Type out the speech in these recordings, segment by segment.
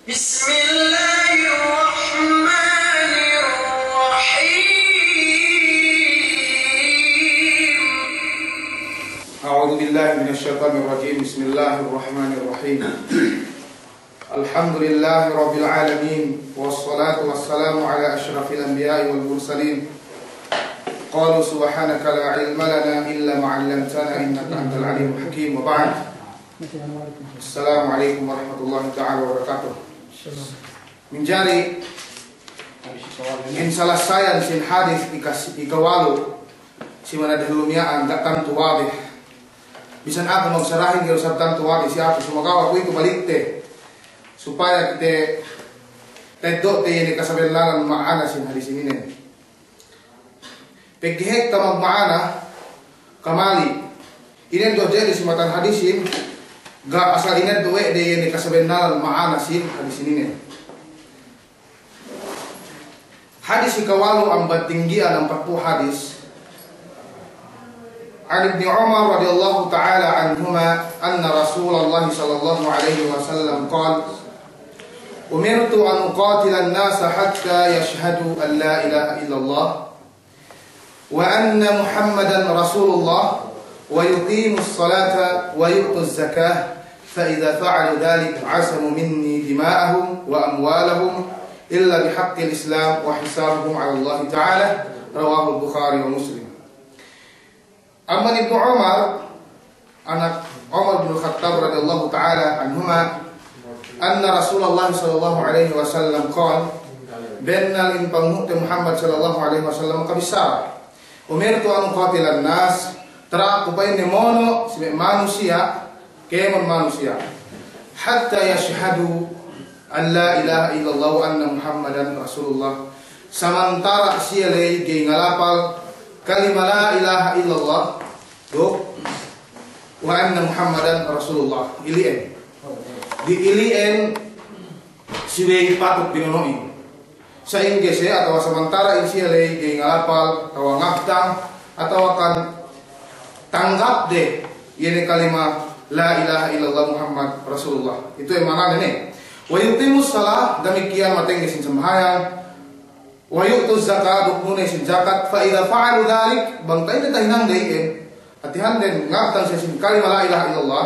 Bismillahirrahmanirrahim. A'udzu billahi minasyaitonir rajim. Bismillahirrahmanirrahim. Alhamdulillahi rabbil alamin wassalatu wassalamu ala asyrafil anbiya'i wal mursalin. Qalu subhanaka la ilma lana illa ma 'allamtana innaka antal alimul hakim. Wa ba'd. Assalamualaikum warahmatullahi ta'ala wabarakatuh. Menjadi salah saya sin hadis ikawalu si mana dahulunya tak tantu wadih. Bisa aku magsarahin kalau sa tantu wadih si aku semoga aku itu balik teh supaya kita tedok teh ini kasabelan maana sin hadis ini. Pegihek tamag maana kamali. Ini do jadi si matan hadisin ga asal ingat doe de ini kasabelan maana sin hadis ini. Hadis ikawalu ambat tinggian 40 hadis. An Ibnu Umar radhiyallahu ta'ala anhuma anna Rasulullah sallallahu alaihi wasallam qala umirtu an uqatila an-nasa hatta yashhadu an la ilaha illallah wa anna Muhammadan Rasulullah wa yuqimus salata wa yu'tuz zakah fa idza fa'alu dhalika 'asamu minni dima'ahum wa amwalahum illa bihaqqil Islam wa hisabuhum 'ala Allah Ta'ala. Rawahu Bukhari wa Muslim. Amma Ibnu Umar, anak Umar bin Khattab radhiyallahu ta'ala anhuma, anna Rasulullah sallallahu alaihi wasallam qala benna in pangmuti Muhammad sallallahu alaihi wasallam kabisara umirtu an qatilan nas tra kupain demono si manusia kemon manusia hatta yashhadu an la ilaha illallah wa anna Muhammadan Rasulullah. Samantara siya lay gay ngalapal kalima la ilaha illallah do wa anna Muhammadan Rasulullah ilien di ilien siya patut binunuin sa inggese atau samantara siya lay gay ngalapal atau ngaktang atau akan tanggap de ini kalima la ilaha illallah Muhammad Rasulullah. Itu yang mana ini? Wa yuqimus shalah demikian mateng sin sembahyang wa yu'tuz zakat dukmune sin zakat fa idza fa'alu dzalik bangtai teh hinang deui atihan den ngaptan sin kalimat la ilaha illallah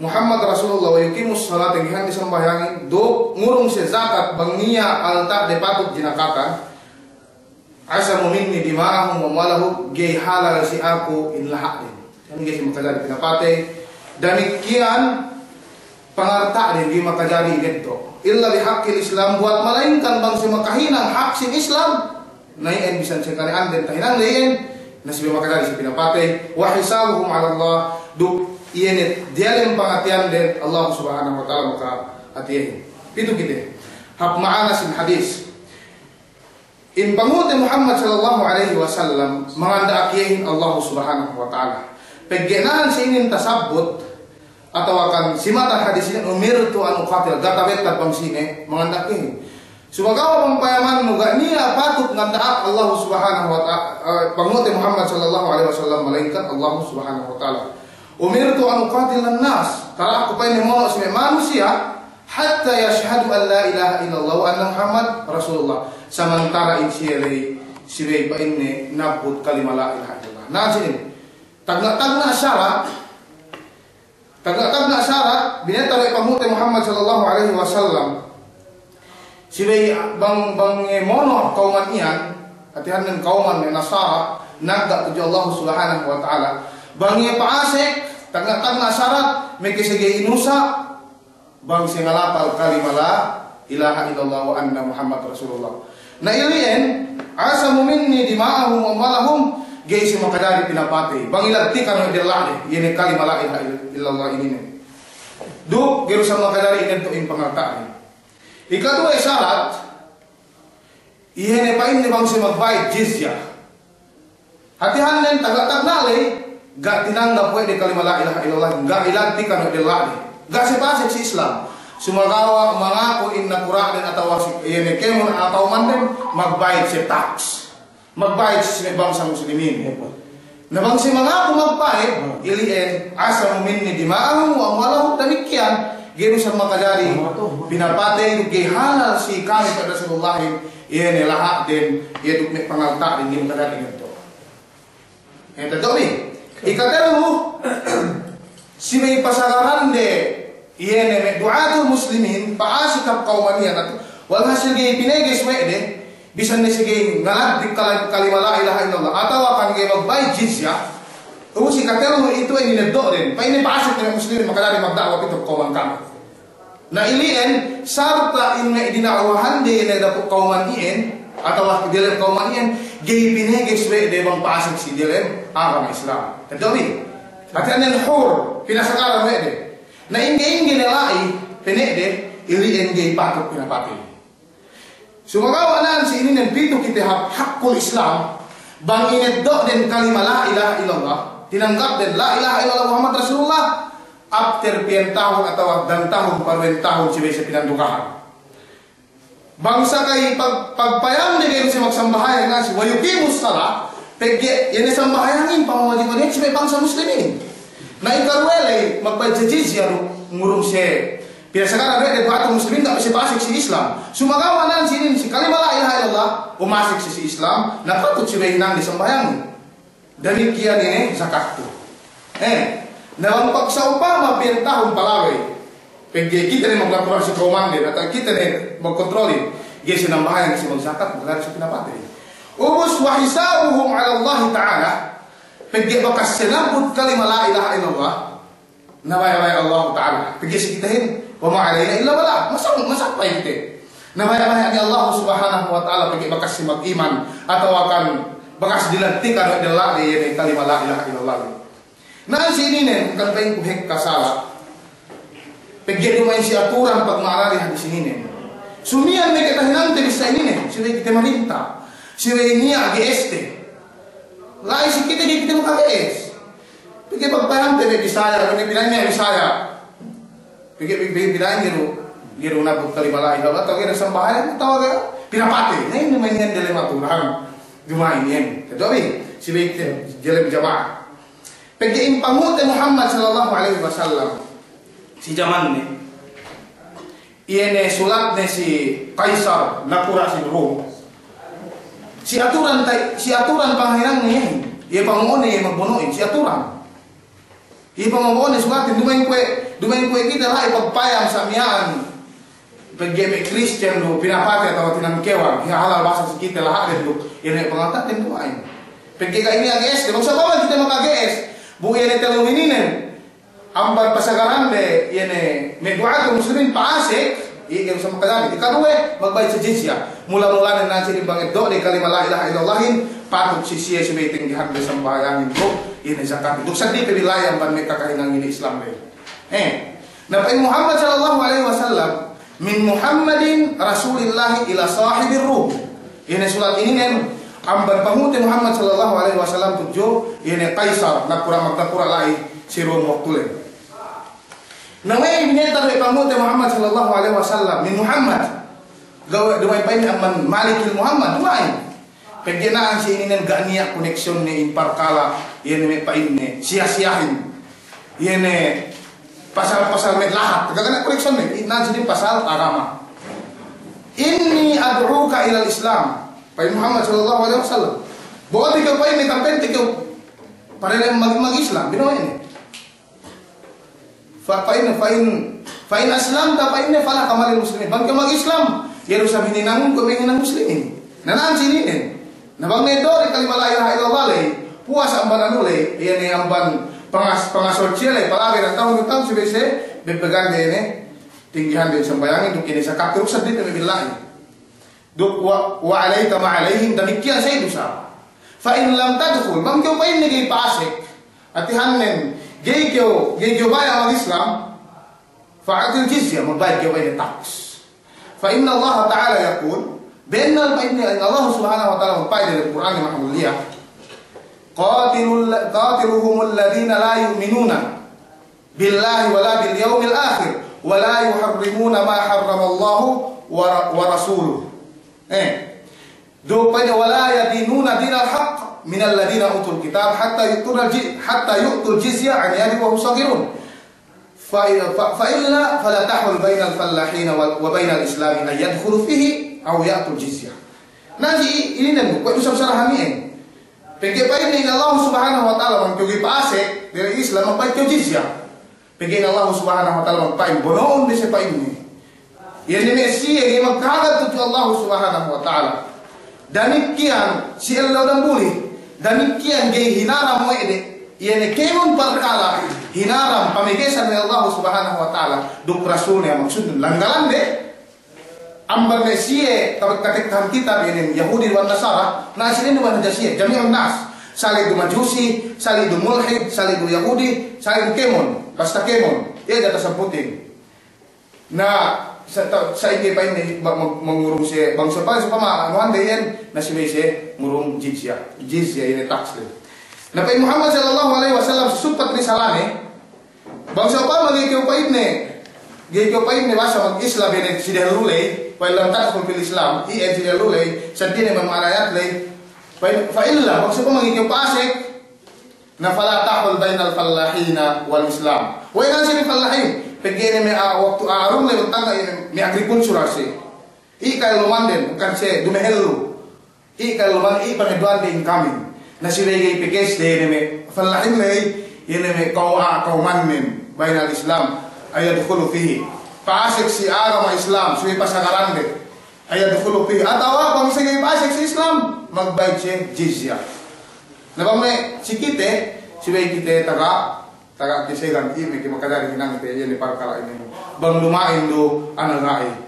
Muhammad Rasulullah wa yuqimus shalah tengihan disembahyangi do ngurung sin zakat bangia alta de patut jinakatan asamu minni dima'ahum wa malahum ge halal si aku in lahadin yani ge makajari pinapate demikian pengarta din di makajari gedto illa bihaqqil Islam buat melainkan bangsa makahinang hak sin Islam naien bisan sekali anden tahinan lain nasibe makajari si pinapate wa hisabuhum 'ala Allah du iene dialem pangatian den Allah Subhanahu wa taala maka atieh itu kita hak maana sin hadis in pangute Muhammad sallallahu alaihi wasallam manganda akihin Allah Subhanahu wa taala pegenan sinin tasabbut atau akan simatan hadis ini umirtu an uqatil gatabet tabang sine mengandaki semoga pempayaman muga nia patut ngandaak Allah Subhanahu wa taala panguti Muhammad sallallahu alaihi wasallam melainkan Allah Subhanahu wa taala umirtu an uqatil nas kala aku pengen mau sebagai manusia hatta yashhadu an la ilaha illallah wa anna Muhammad Rasulullah samantara insiele sibe pa inne nabut kalimat la ilaha illallah nah sini tagna syarat Tagak-tagak syarat bineta oleh pangute Muhammad sallallahu alaihi wasallam. Sibay bang mono kauman iyan atihan ng kauman Nasara nagda tuju Allah Subhanahu wa taala. Bangi paasek tagak-tagak syarat may kisige inusa bang singalapal kalimah la ilaha illallah wa anna Muhammad Rasulullah. Na ilien asamu minni dima'ahum wa malahum gay si makadari pinapati bang ilagti kanu dillah yene kalimah la ilaha illallah ini du gero sa makadari inen to in pangartaan ikadua syarat yene pa inni bang si magbayad jizyah hatihan nen tagak nale ga tinanggap pwede kalimah la ilaha illallah ga ilagti kanu dillah ga si pasek si Islam sumagawa mangako inna Qur'an atau yene kemun atau mandem magbayad si tax magbayad sa bangsa muslimin. Na bangsa mga magbayad, ilien asa minni dima'ahum wa amwalahum demikian geno sa makadari pinapatay ge halal si kami pada Rasulullah iyan lahat din iyan may pangalta din geno kadari ganito. Ito ni ikatero si may pasagaran de iyan may duatul muslimin paasikap kaumaniyat at wala sige pinegis de bisan na sige ngalad di kalima la ilaha illallah atau akan ge magbay jizya. Si katero itu ay ninaddo rin. Pa inipasok ng muslimin makadari magdawat ito kauman kami. Na iliin, sarta in nga idinaawahan di na dapat kauman iin, atau dilim kauman iin, gay pinigis we de bang pasok si dilim agama Islam. Tadawin. At yan yung hur, pinasakaran we de. Na ingay-ingay nilai, pinigde, iliin gay patok pinapatay. Sumagawa na si ini ng pito kita hakul Islam, bang inaddo din kalima la ilaha illallah, tinanggap din la ilaha illallah Muhammad Rasulullah after 10 tahun atau dan tahun parwen tahun si sa pinandukahan. Bangsa kay pagpayam di kayo si magsambahayan nga si wayukimus sala pegge yan sambahayanin pamawajib ni si bangsa muslimin. Na ikarwele magpajizya ngurung si pinasakaran de atong muslimin da si pasik si Islam. Sumagawa nan sinin si kalima la ilaha illallah umasik si Islam napatut si bayinan di sambahayan. Demikian ini zakat tu. Dalam paksa upama 10 tahun palaway. Pegi kita ni maglaporan si komando atau kita ni magkontrolin. Dia sinambahan si magzakat maglaporan sa pinapatay. Ubus wa hisabuhum ala Allah Ta'ala. Pegi bakas sinabot kalima la ilaha illallah. Nawaya Allah Ta'ala. Pegi si kita hin wa ma alayna illa wala. Masapay kita. Nawaya ni Allah Subhanahu wa Ta'ala pegi bakas si mag-iman atau akan bakas dilantikan adalah di kalima la ilaha illallah. Nah sini nih bukan pengen kuhek kasala. Peggy main si aturan pag maalari hadis ini nih. Sumian may katahinan te bisa ini nih. Sila kita marinta. Sila niya GST. Lai si kita di kita maka-GS. Peggy pagpaham te Bisaya, kung pinanya Bisaya. Peggy pinanya giro na po kalima la ilaha atau giro sambahayan tawag pinapati. Nah ini main yan dalam aturan. Gumain yan. Kadawi, sila jalan jamaah. Pagkain pangut Muhammad sallallahu alaihi wasallam si zaman ni iene sulat ni si Kaisar nakura si Rom si aturan panghirang ni iya pangone magbunuin si aturan iya pangone sulatin dumain kue kita lah ipagpayang sa miyaan pagkeme Christian lo pinapati atau tinangkewan halal basa si kita lahat lo iene pangatat din dumain pagkika ini AGS di bangsa bawal kita mag-AGS buya ni teluminin ambar pasagaran de yene medua muslimin paasik ikan sama kadali ikaduwe magbayad sa jizya mula-mula na nasi bang do de kalima la ilaha illallahin patut sisiya si meeting di hadde sambayangin ko ini zakat duk sa di wilayah ban may kakahinang ini Islam be na pa Muhammad sallallahu alaihi wasallam min Muhammadin rasulillah ila sahibir rum ini surat ini nen amban panguti Muhammad sallallahu alaihi wasallam tujuh ini Kaisar nakura lai si Rom waktulen. Nawai bineta dari panguti Muhammad sallallahu alaihi wasallam min Muhammad gawe dumay pa ini amban Malikil Muhammad dumay. Pagginaan si ini gak niya koneksyon ni imparkala ini may pa ini sia-siyahin ini pasal-pasal may lahat kagana koneksyon ni nansi din pasal agama. Inni ad'uka ila Islam Pai Muhammad sallallahu alaihi wasallam. Bawa tiga pai ni kampen tiga pada yang mag-Islam binawa ini. Fa'in aslam ta fa'in fala kamalil muslimin. Bang mag-Islam, yero sa bininang kumingan ng muslimin. Nanan sini ni. Nabang nedo kalima la ilaha illallah le. Puas amban anu le, iyan ni amban pangasorcia le palagi ng tahun-tahun sebese bepegang ini tinggihan din sambayangin duk ini sa kapturuk sa dito billahi. Duk wa alayka ma alayhim demikian saya dosa. Fa in lam tadkhul bang kyo pa ini gay pasik atihannen gay kyo baya ang Islam fa atil jizya magbayad kyo ini tax. Fa inna Allah Ta'ala yaqul benal fa inna Allah Subhanahu wa ta'ala magbayad dari Quran yang Maha Mulia qatiluhum alladhina la yu'minuna billahi wala bil yawmil akhir wala yuharrimuna ma harrama Allah wa rasuluhu. Dupanya wala yadinuna dinal haqq min alladhina utul kitab hatta yu'tul jizya an yadin wa hum saghirun فإلا فلا تحول بين الفلاحين وبين الإسلام أن يدخل فيه أو يأتوا الجزية. Nanti ini nanti, kau itu sama-sama hamil. Pergi ini Allah Subhanahu Wa Taala mengkugi pasek dari Islam apa itu jizyah. Pergi Allah Subhanahu Wa Taala mengpain bonon di sepa ini. Yang Mesir yang mengkagat itu Allah Subhanahu Wa Taala. Dan ikian si Allah dan boleh. Dan ikian gay hinaram moede. Yang kemun perkala hinaram pamigesan dari Allah Subhanahu Wa Taala. Duk Rasulnya maksudnya langgalan deh. Ambar Mesir katik kitab ini Yahudi dan Nasara. Nas ini dua najasiyah. Jami'un nas. Salih du majusi, salih du mulhid, salih du Yahudi, salih du kemun. Basta kemun. Ia jatuh semputin. Nah, saya ingin ini mengurung si bangsa apa supaya anuan deyan nasi Mesir mengurung jizyah ini tax. Nabi Muhammad sallallahu alaihi wasallam supat risalane bangsa apa lagi kau ini. Gaya kau ini bahasa mag Islam ini sudah lulai. Pailang tak fil Islam, ia tidak lulai, sedih memang ayat lay. Fa'illah, maksud apa mengikiu pasik? Nafala tahul bainal fallahina wal Islam. Wai nang sini fallahin, pergi ini waktu arum lay tangga ini mi agrikultur sih. I kay lumanden bukan se dumehelu. I kay luman i pangeduan di incoming. Nasi lagi pikes de ini fallahin lay, ini me kau man min bainal Islam ayat dulu fihi. Pasik si agama Islam, suwi pasangaran deh. Ayat dulu pi. Atau apa misalnya pasik si Islam, magbayad siya jizyah. Napa mo si kite, si bay kite taga kisegan ini makadari hinang ite yan ni parkala ini. Bang lumain do anagai.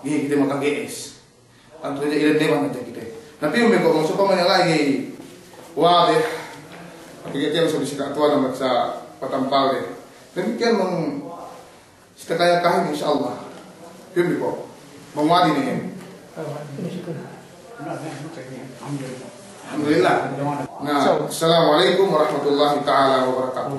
Gi kite makagees. Ang tuja ilan dewan na kite. Napi umi ko so pa man lagi. Wadih. Pagkitiyan sa bisita tuwa na sa patampal deh. Demikian setekaya kahim insyaallah. Yun po. Mengwadi nih. Alhamdulillah. Nah, assalamualaikum warahmatullahi taala wabarakatuh.